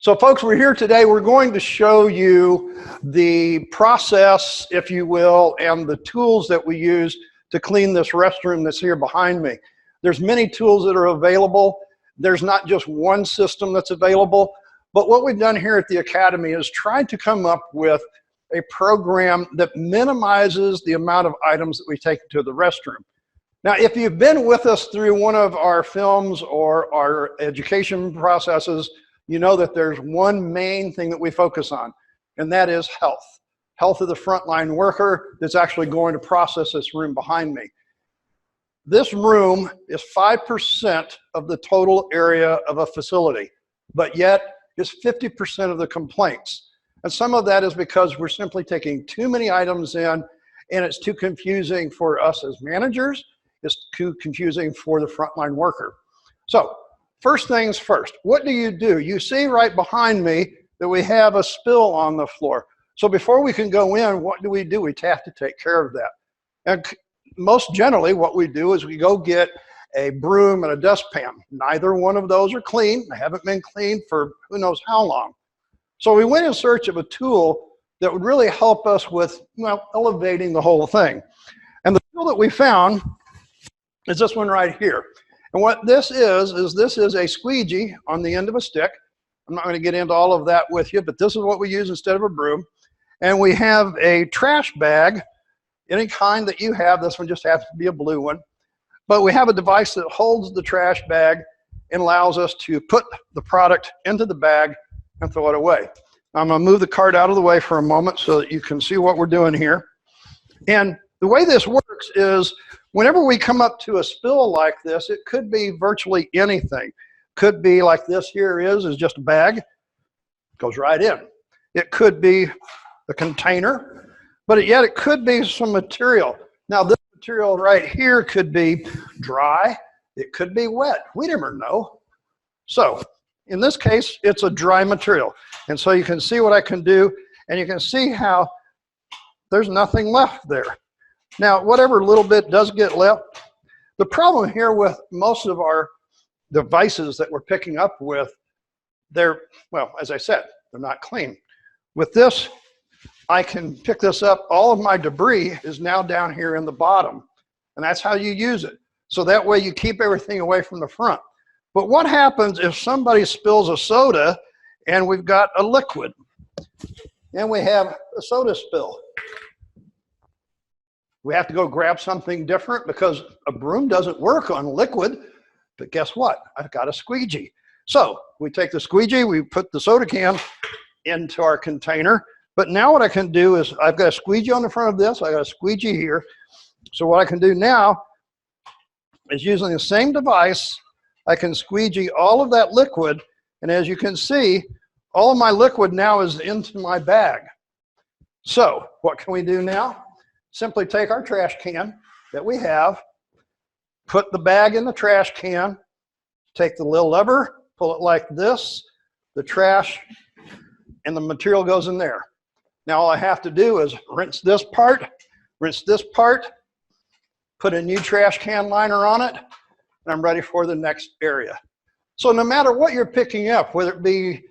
So folks, we're here today. We're going to show you the process, if you will, and the tools that we use to clean this restroom that's here behind me. There's many tools that are available. There's not just one system that's available, but what we've done here at the Academy is tried to come up with a program that minimizes the amount of items that we take to the restroom. Now, if you've been with us through one of our films or our education processes, you know that there's one main thing that we focus on, and that is health. Health of the frontline worker that's actually going to process this room behind me. This room is 5% of the total area of a facility, but yet it's 50% of the complaints. And some of that is because we're simply taking too many items in, and it's too confusing for us as managers. It's too confusing for the frontline worker. So, first things first, what do? You see right behind me that we have a spill on the floor. So before we can go in, what do? We have to take care of that. And most generally, what we do is we go get a broom and a dustpan. Neither one of those are clean. They haven't been cleaned for who knows how long. So we went in search of a tool that would really help us with, well, elevating the whole thing. And the tool that we found is this one right here. And what this is a squeegee on the end of a stick. I'm not going to get into all of that with you, but this is what we use instead of a broom. And we have a trash bag, any kind that you have. This one just happens to be a blue one. But we have a device that holds the trash bag and allows us to put the product into the bag and throw it away. I'm going to move the cart out of the way for a moment so that you can see what we're doing here. And the way this works is whenever we come up to a spill like this, it could be virtually anything. Could be like this here is just a bag, goes right in. It could be a container, but yet it could be some material. Now this material right here could be dry, it could be wet. We never know. So in this case, it's a dry material. And so you can see what I can do, and you can see how there's nothing left there. Now, whatever little bit does get left, the problem here with most of our devices that we're picking up with, they're, well, as I said, they're not clean. With this, I can pick this up. All of my debris is now down here in the bottom, and that's how you use it. So that way you keep everything away from the front. But what happens if somebody spills a soda and we've got a liquid and we have a soda spill? We have to go grab something different because a broom doesn't work on liquid, but guess what? I've got a squeegee. So we take the squeegee, we put the soda can into our container, but now what I can do is I've got a squeegee on the front of this, I got a squeegee here. So what I can do now is using the same device, I can squeegee all of that liquid, and as you can see, all of my liquid now is into my bag. So what can we do now? Simply take our trash can that we have, put the bag in the trash can, take the little lever, pull it like this, the trash and the material goes in there. Now all I have to do is rinse this part, put a new trash can liner on it, and I'm ready for the next area. So no matter what you're picking up, whether it be,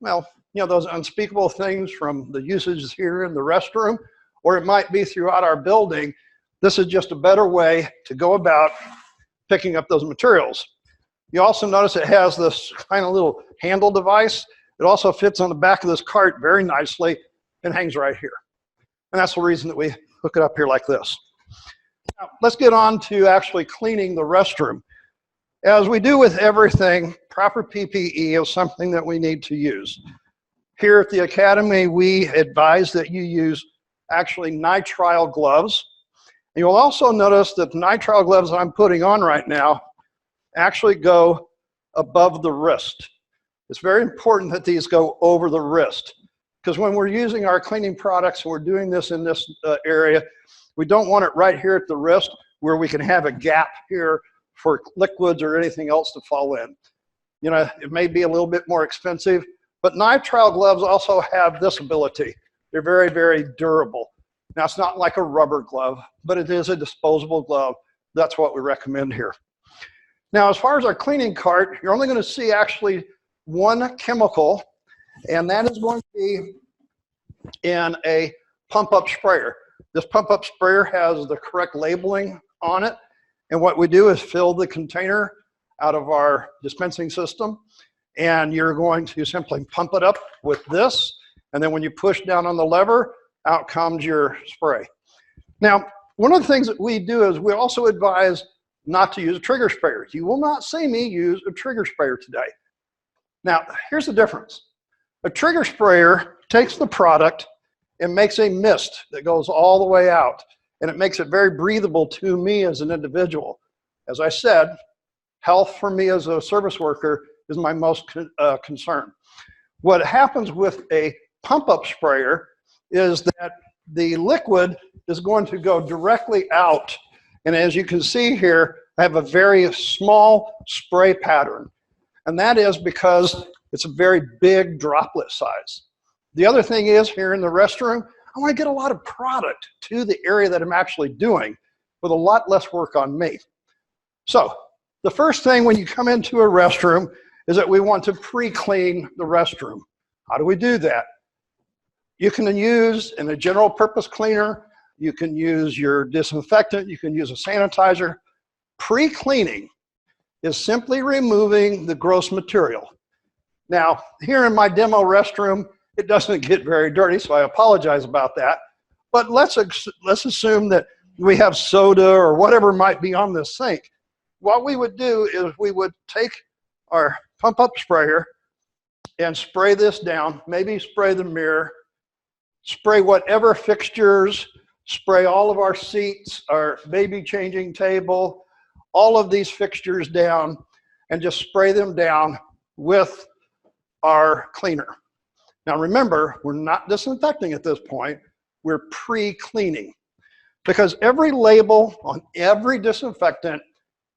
well, you know, those unspeakable things from the usages here in the restroom, or it might be throughout our building, this is just a better way to go about picking up those materials. You also notice it has this kind of little handle device. It also fits on the back of this cart very nicely and hangs right here. And that's the reason that we hook it up here like this. Now, let's get on to actually cleaning the restroom. As we do with everything, proper PPE is something that we need to use. Here at the Academy, we advise that you use actually nitrile gloves. And you'll also notice that the nitrile gloves I'm putting on right now actually go above the wrist. It's very important that these go over the wrist, because when we're using our cleaning products and we're doing this in this area, we don't want it right here at the wrist where we can have a gap here for liquids or anything else to fall in. You know, it may be a little bit more expensive, but nitrile gloves also have this ability. They're very, very durable. Now, it's not like a rubber glove, but it is a disposable glove. That's what we recommend here. Now, as far as our cleaning cart, you're only going to see actually one chemical, And that is going to be in a pump-up sprayer. This pump-up sprayer has the correct labeling on it. And what we do is fill the container out of our dispensing system. And you're going to simply pump it up with this. And then when you push down on the lever, out comes your spray. Now, one of the things that we do is we also advise not to use a trigger sprayer. You will not see me use a trigger sprayer today. Now, here's the difference. A trigger sprayer takes the product and makes a mist that goes all the way out, and it makes it very breathable to me as an individual. As I said, health for me as a service worker is my most concern. What happens with a pump-up sprayer is that the liquid is going to go directly out. And as you can see here, I have a very small spray pattern. And that is because it's a very big droplet size. The other thing is here in the restroom, I want to get a lot of product to the area that I'm actually doing with a lot less work on me. So the first thing when you come into a restroom is that we want to pre-clean the restroom. How do we do that? You can use in a general purpose cleaner, you can use your disinfectant, you can use a sanitizer. Pre-cleaning is simply removing the gross material. Now, here in my demo restroom, it doesn't get very dirty, so I apologize about that. But let's assume that we have soda or whatever might be on this sink. What we would do is we would take our pump-up sprayer and spray this down, maybe spray the mirror, spray whatever fixtures, spray all of our seats, our baby changing table, all of these fixtures down, and just spray them down with our cleaner. Now remember, we're not disinfecting at this point, we're pre-cleaning. Because every label on every disinfectant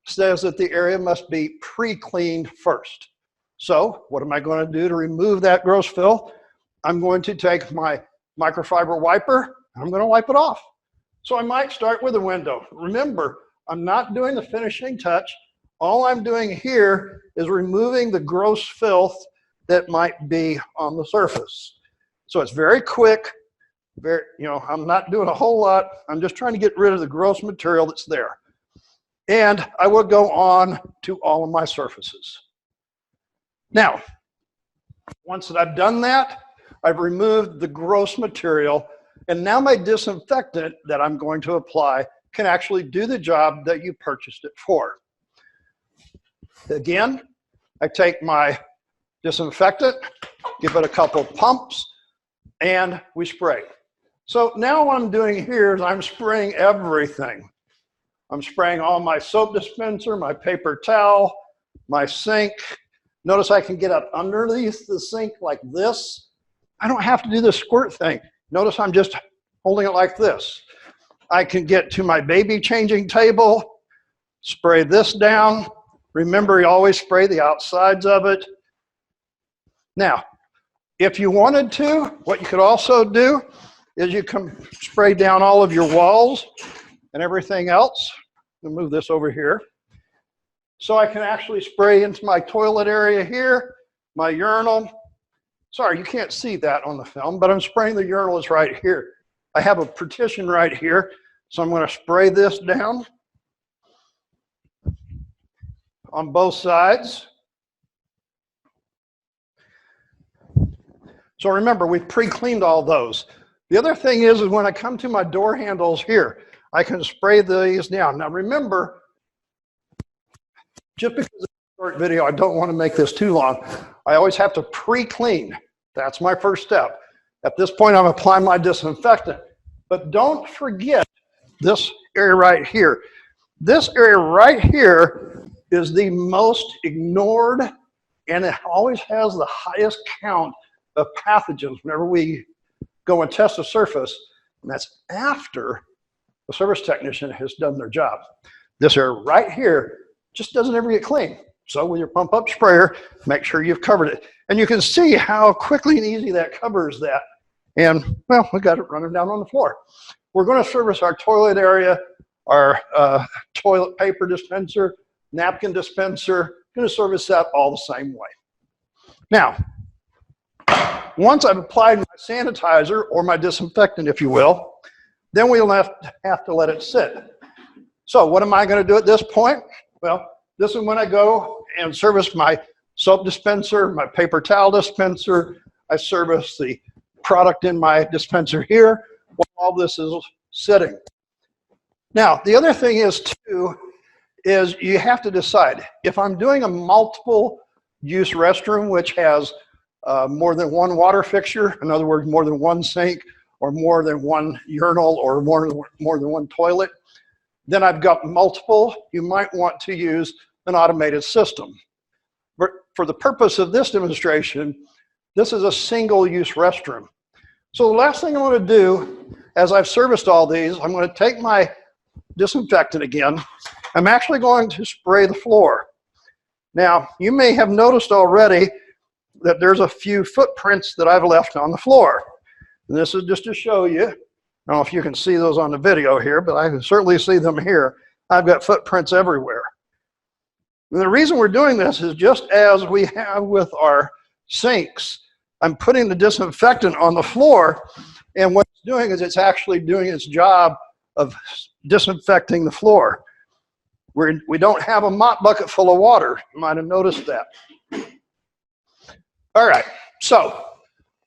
says that the area must be pre-cleaned first. So what am I going to do to remove that gross filth? I'm going to take my microfiber wiper, and I'm going to wipe it off. So I might start with a window. Remember, I'm not doing the finishing touch. All I'm doing here is removing the gross filth that might be on the surface. So it's very quick. I'm not doing a whole lot. I'm just trying to get rid of the gross material that's there. And I will go on to all of my surfaces. Now, once that I've done that, I've removed the gross material, and now my disinfectant that I'm going to apply can actually do the job that you purchased it for. Again, I take my disinfectant, give it a couple pumps, and we spray. So now what I'm doing here is I'm spraying everything. I'm spraying all my soap dispenser, my paper towel, my sink. Notice I can get up underneath the sink like this. I don't have to do the squirt thing. Notice I'm just holding it like this. I can get to my baby changing table, spray this down. Remember, you always spray the outsides of it. Now, if you wanted to, what you could also do is you can spray down all of your walls and everything else. I'll move this over here. So I can actually spray into my toilet area here, my urinal. Sorry, you can't see that on the film, but I'm spraying the urinal is right here. I have a partition right here, so I'm going to spray this down on both sides. So remember, we've pre-cleaned all those. The other thing is when I come to my door handles here, I can spray these down. Now remember, just because it's a short video, I don't want to make this too long. I always have to pre-clean. That's my first step. At this point, I'm applying my disinfectant. But don't forget this area right here. This area right here is the most ignored, and it always has the highest count of pathogens whenever we go and test a surface, and that's after the service technician has done their job. This area right here just doesn't ever get clean. So with your pump up sprayer, make sure you've covered it. And you can see how quickly and easy that covers that. And well, we got it running down on the floor. We're going to service our toilet area, our toilet paper dispenser, napkin dispenser, going to service that all the same way. Now, once I've applied my sanitizer or my disinfectant, if you will, then we'll have to let it sit. So what am I going to do at this point? Well, this is when I go and service my soap dispenser, my paper towel dispenser. I service the product in my dispenser here while all this is sitting. Now, the other thing is too, is you have to decide, if I'm doing a multiple use restroom, which has more than one water fixture, in other words, more than one sink, or more than one urinal, or more than one toilet, then I've got multiple. You might want to use an automated system. But for the purpose of this demonstration, this is a single-use restroom. So the last thing I want to do, as I've serviced all these, I'm going to take my disinfectant again. I'm actually going to spray the floor. Now, you may have noticed already that there's a few footprints that I've left on the floor. And this is just to show you. I don't know if you can see those on the video here, but I can certainly see them here. I've got footprints everywhere. And the reason we're doing this is just as we have with our sinks. I'm putting the disinfectant on the floor, and what it's doing is it's actually doing its job of disinfecting the floor. We don't have a mop bucket full of water. You might have noticed that. All right, so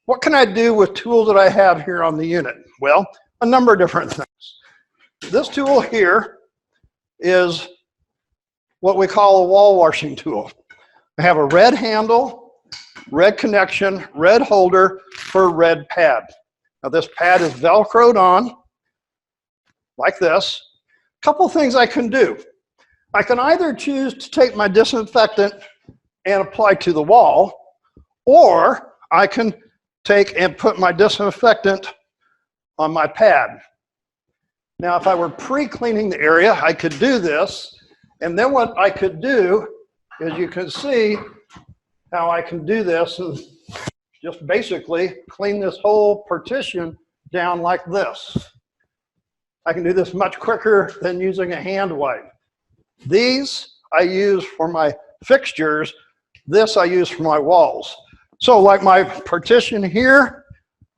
what can I do with tools that I have here on the unit? Well, a number of different things. This tool here is what we call a wall washing tool. I have a red handle, red connection, red holder for a red pad. Now this pad is Velcroed on, like this. A couple things I can do. I can either choose to take my disinfectant and apply to the wall, or I can take and put my disinfectant on my pad. Now, if I were pre-cleaning the area, I could do this, and then what I could do is you can see how I can do this is just basically clean this whole partition down like this. I can do this much quicker than using a hand wipe. These I use for my fixtures. This I use for my walls. So like my partition here,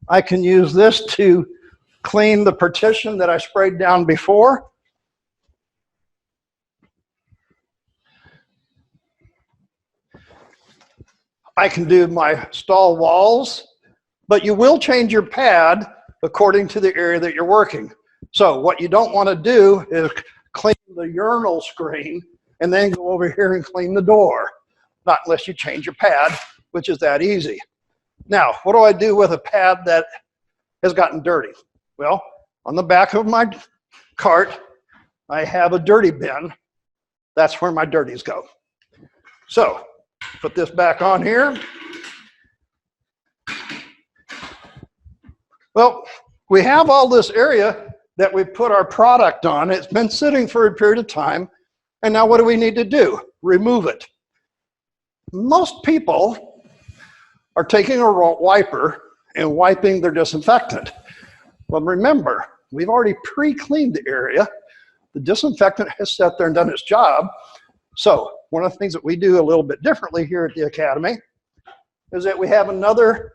I can use this to clean the partition that I sprayed down before. I can do my stall walls, but you will change your pad according to the area that you're working. So what you don't want to do is clean the urinal screen and then go over here and clean the door. Not unless you change your pad, which is that easy. Now, what do I do with a pad that has gotten dirty? Well, on the back of my cart, I have a dirty bin. That's where my dirties go. So, put this back on here. Well, we have all this area that we put our product on. It's been sitting for a period of time. And now what do we need to do? Remove it. Most people are taking a wiper and wiping their disinfectant. Well, remember, we've already pre-cleaned the area. The disinfectant has sat there and done its job. So one of the things that we do a little bit differently here at the Academy is that we have another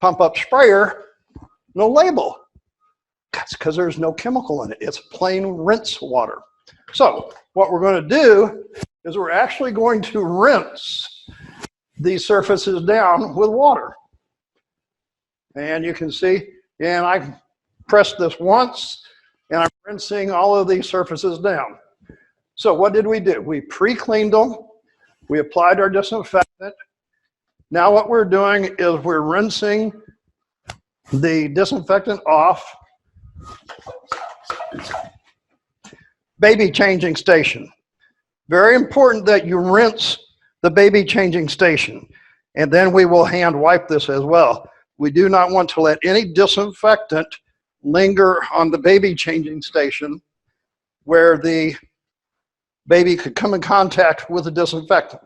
pump-up sprayer, no label. That's because there's no chemical in it. It's plain rinse water. So what we're going to do is we're actually going to rinse these surfaces down with water. And you can see, and I pressed this once, and I'm rinsing all of these surfaces down. So what did we do? We pre-cleaned them. We applied our disinfectant. Now what we're doing is we're rinsing the disinfectant off. Baby changing station. Very important that you rinse the baby changing station. And then we will hand wipe this as well. We do not want to let any disinfectant linger on the baby changing station where the baby could come in contact with the disinfectant.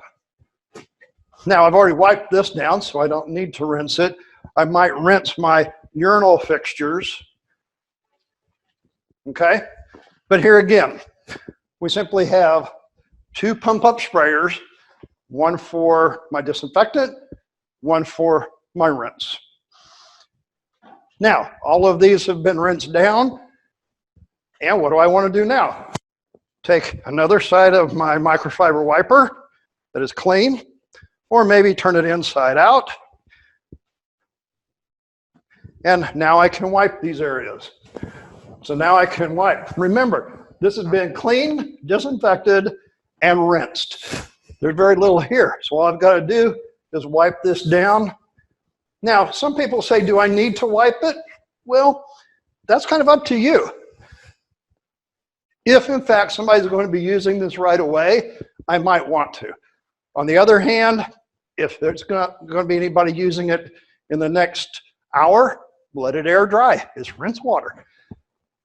Now I've already wiped this down, so I don't need to rinse it. I might rinse my urinal fixtures. Okay? But here again, we simply have two pump-up sprayers, one for my disinfectant, one for my rinse. Now, all of these have been rinsed down. And what do I want to do now? Take another side of my microfiber wiper that is clean, or maybe turn it inside out. And now I can wipe these areas. So now I can wipe. Remember, this has been cleaned, disinfected, and rinsed. There's very little here. So all I've got to do is wipe this down. Now, some people say, do I need to wipe it? Well, that's kind of up to you. If, in fact, somebody's going to be using this right away, I might want to. On the other hand, if there's going to be anybody using it in the next hour, let it air dry. It's rinse water.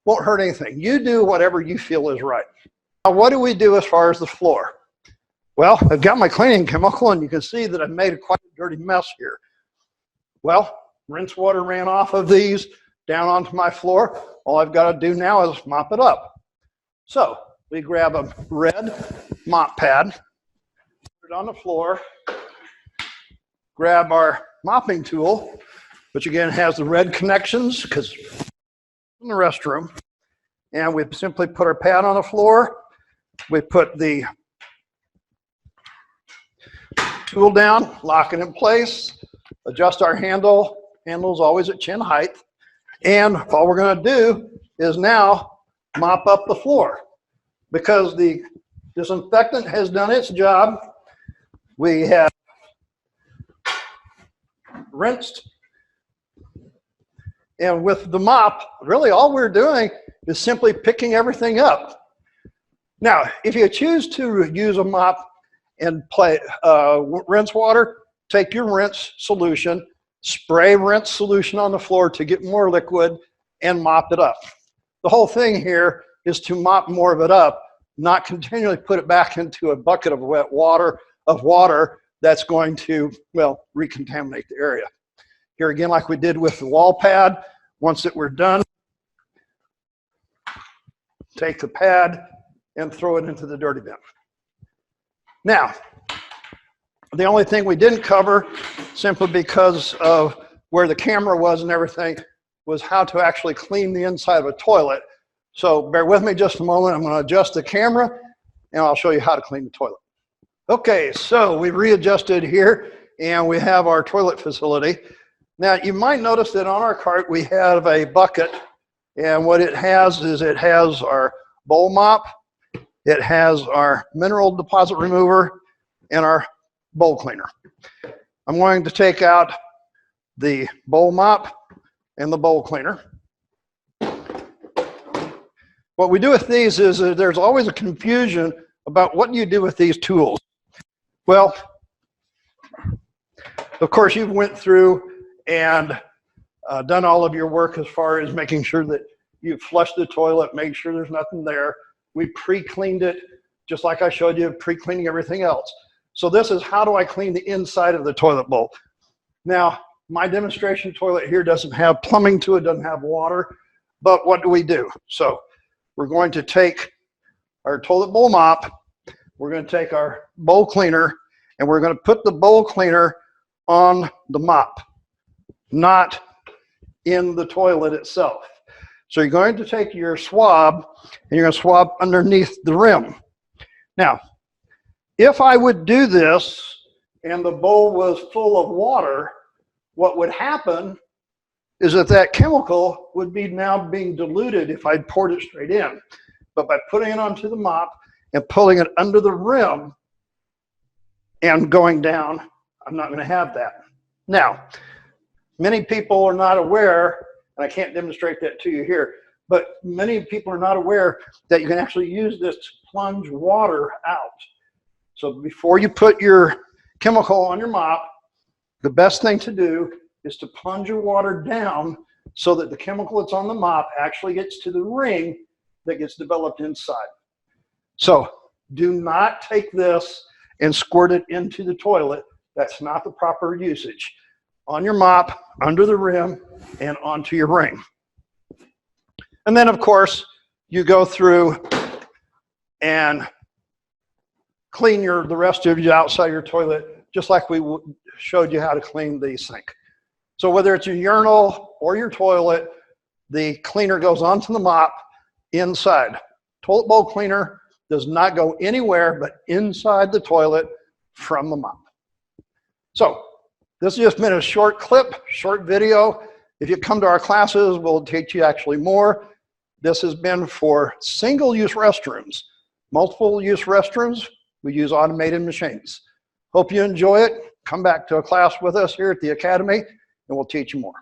Won't hurt anything. You do whatever you feel is right. Now, what do we do as far as the floor? Well, I've got my cleaning chemical, and you can see that I've made quite a dirty mess here. Well, rinse water ran off of these down onto my floor. All I've got to do now is mop it up. So we grab a red mop pad, put it on the floor, grab our mopping tool, which again has the red connections because it's in the restroom, and we simply put our pad on the floor. We put the tool down, lock it in place, adjust our handle. Handle's always at chin height. And all we're going to do is now mop up the floor. Because the disinfectant has done its job, we have rinsed. And with the mop, really all we're doing is simply picking everything up. Now, if you choose to use a mop and rinse water, take your rinse solution, spray rinse solution on the floor to get more liquid, and mop it up. The whole thing here is to mop more of it up, not continually put it back into a bucket of wet water, that's going to, well, recontaminate the area. Here again, like we did with the wall pad, once that we're done, take the pad and throw it into the dirty bin. Now, the only thing we didn't cover, simply because of where the camera was and everything, was how to actually clean the inside of a toilet. So bear with me just a moment. I'm going to adjust the camera, and I'll show you how to clean the toilet. Okay, so we readjusted here, and we have our toilet facility. Now, you might notice that on our cart, we have a bucket, and what it has is it has our bowl mop, it has our mineral deposit remover, and our bowl cleaner. I'm going to take out the bowl mop and the bowl cleaner. What we do with these is there's always a confusion about what you do with these tools. Well, of course, you've went through and done all of your work as far as making sure that you've flushed the toilet, made sure there's nothing there. We pre-cleaned it, just like I showed you, pre-cleaning everything else. So this is how do I clean the inside of the toilet bowl. Now, my demonstration toilet here doesn't have plumbing to it, doesn't have water, but what do? So we're going to take our toilet bowl mop, we're going to take our bowl cleaner, and we're going to put the bowl cleaner on the mop, not in the toilet itself. So you're going to take your swab, and you're going to swab underneath the rim. Now, if I would do this and the bowl was full of water, what would happen is that chemical would be now being diluted if I poured it straight in. But by putting it onto the mop and pulling it under the rim and going down, I'm not going to have that. Now, many people are not aware, and I can't demonstrate that to you here, but many people are not aware that you can actually use this to plunge water out. So before you put your chemical on your mop, the best thing to do is to plunge your water down so that the chemical that's on the mop actually gets to the ring that gets developed inside. So do not take this and squirt it into the toilet. That's not the proper usage. On your mop, under the rim, and onto your ring. And then, of course, you go through and clean the rest of you outside your toilet, just like we showed you how to clean the sink. So whether it's your urinal or your toilet, the cleaner goes onto the mop inside. Toilet bowl cleaner does not go anywhere but inside the toilet from the mop. So this has just been a short clip, short video. If you come to our classes, we'll teach you actually more. This has been for single-use restrooms. Multiple-use restrooms, we use automated machines. Hope you enjoy it. Come back to a class with us here at the Academy, and we'll teach you more.